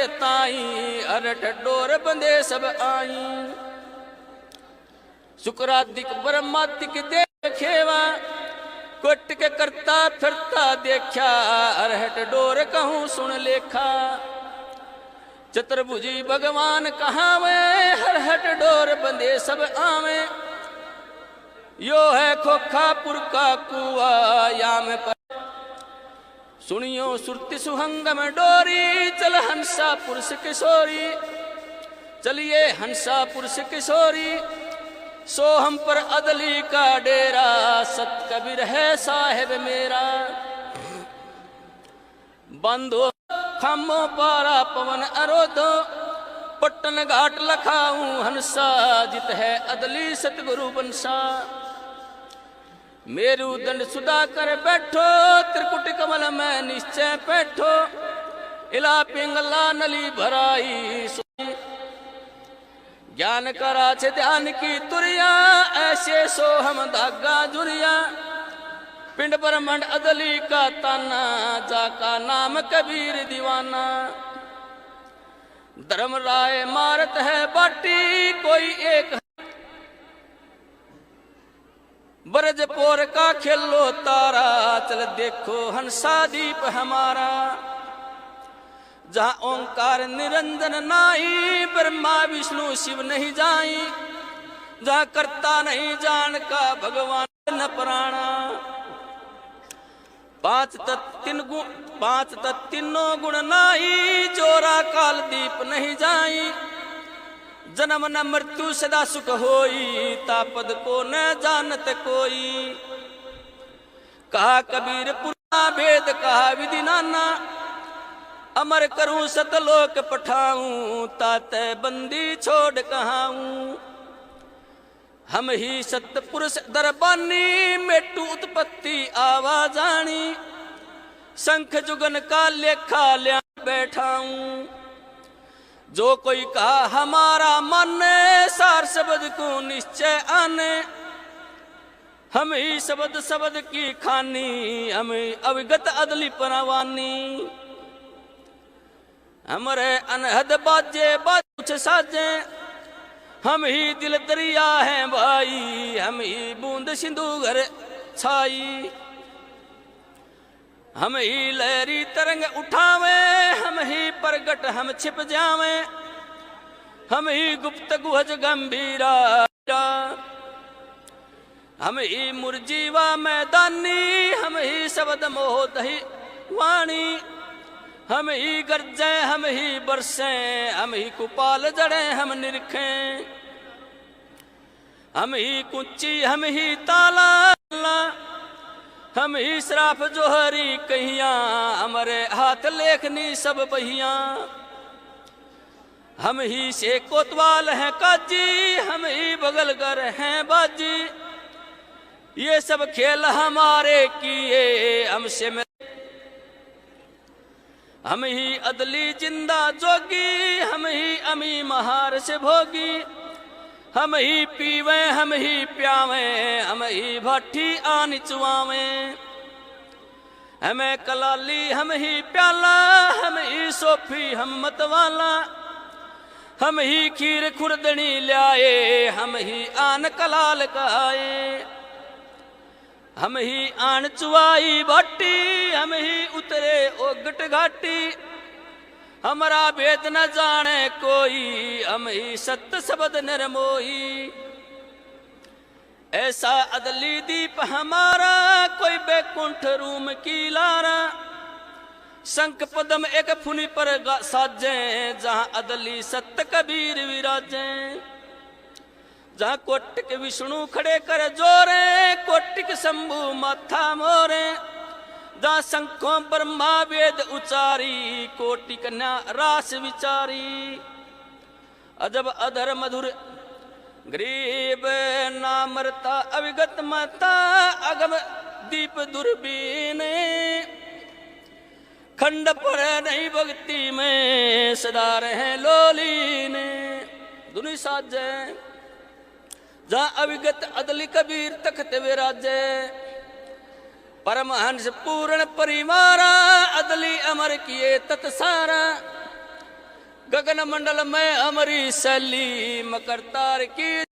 ताई अरठ डोर बंदे सब आई। शुक्रादिक ब्रह्मादिक देव खेवा कोट के करता फिरता देखा अरहट डोर कहूँ सुन लेखा। चतुर्भुजी भगवान कहावे हरहट डोर बंदे सब आवे। यो है खोखापुर का कुआ याम पर सुनियो सुरति सुहंगम डोरी। चल हंसापुर से किशोरी चलिए हंसापुर से किशोरी। सो हम पर अदली का डेरा सत कबीर है साहेब मेरा। बंदो खामो पारा पवन अरोधो पट्टन घाट लखाऊं हंसा। जित है अदली सतगुरु बंसा। मेरु दंड सुधा कर बैठो त्रिकुट कमल में निश्चय बैठो। इला पिंगला नली भराई ज्ञान करा छे ध्यान की तुरिया। ऐसे सो हम धागा जुरिया। पिंड ब्रह्मंड अदली का ताना जाका नाम कबीर दीवाना। धर्म राय मारत है बाटी कोई एक ब्रजपोर का खेलो तारा। चल देखो हंसा दीप हमारा। जहाँ ओंकार निरंजन नाई ब्रह्मा विष्णु शिव नहीं जाई। जहाँ करता नहीं जान का भगवान न प्राणा। पांच तत् तीनों गुण नाई जोरा काल दीप नहीं जाई। जन्म न मृत्यु सदा सुख होई तापद को न जानत कोई। कहा कबीर पुराना भेद कहा विधि नाना। अमर करूं सतलोक पठाऊं ताते बंदी छोड़ कहाऊं। हम ही सत पुरुष दरबानी मेटू उत्पत्ति आवाजानी। शंख जुगन का लेखा लिया बैठाऊं। जो कोई कहा हमारा मन सार शब्द को निश्चय आने। हम ही शब्द की खानी हम अविगत अदली परवानी। हमारे अनहद बाजे बाज साजे। हम ही दिल दरिया हैं भाई हम ही बूंद सिंधु घर छाई। हम ही लहरी तरंग उठावे हम ही प्रगट हम छिप जावे। हम ही गुप्त गुहज गंभीरा। हम ही मुरजीवा मैदानी हम ही शब्द मोह दही वाणी। हम ही गर्जे हम ही बरसे हम ही कुपाल जड़े हम निरखे। हम ही कुंची हम ही ताला। हम ही श्राप जोहरी कहिया हमारे हाथ लेखनी सब बहिया। हम ही से कोतवाल हैं काजी हम ही बगलगर हैं बाजी। ये सब खेल हमारे किए हमसे हम ही अदली जिंदा जोगी। हम ही अमी महार से भोगी। हम ही पीवे हम ही प्यावे हम ही भट्टी आन चुआवे। हमें कलाली हम ही प्याला हम ही सोफी हम मतवाला। हम ही खीर खुरदनी ल्याए हम ही आन कलाल कहाए। हम ही आन चुआई भट्टी हम ही उतरे ओगट घाटी। हमारा भेद न जाने कोई हम ही सत्य शब्द निर्मोही। ऐसा अदली दीप हमारा कोई बैकुंठ रूम की लारा। शंख पदम एक फुनी पर साजे जहाँ अदली सत्य कबीर विराजे। जहाँ कोटिक विष्णु खड़े कर जोरे कोटिक शंभु माथा मोरे। जहाँ शंखों ब्रह्मा वेद उचारी कोटि कन्या रास विचारी। अजब अधर मधुर गरीब नामरता अविगत मता अगम दीप दुर्बीन। खंड पर नहीं भक्ति में सदा रहे लोलीन। दुनि साजे जहाँ अविगत अदली कबीर तख्त विराजे। परमहंस पूर्ण परिवारा अदली अमर किए तत्सारा। गगन मंडल में अमरी सली मकरतार की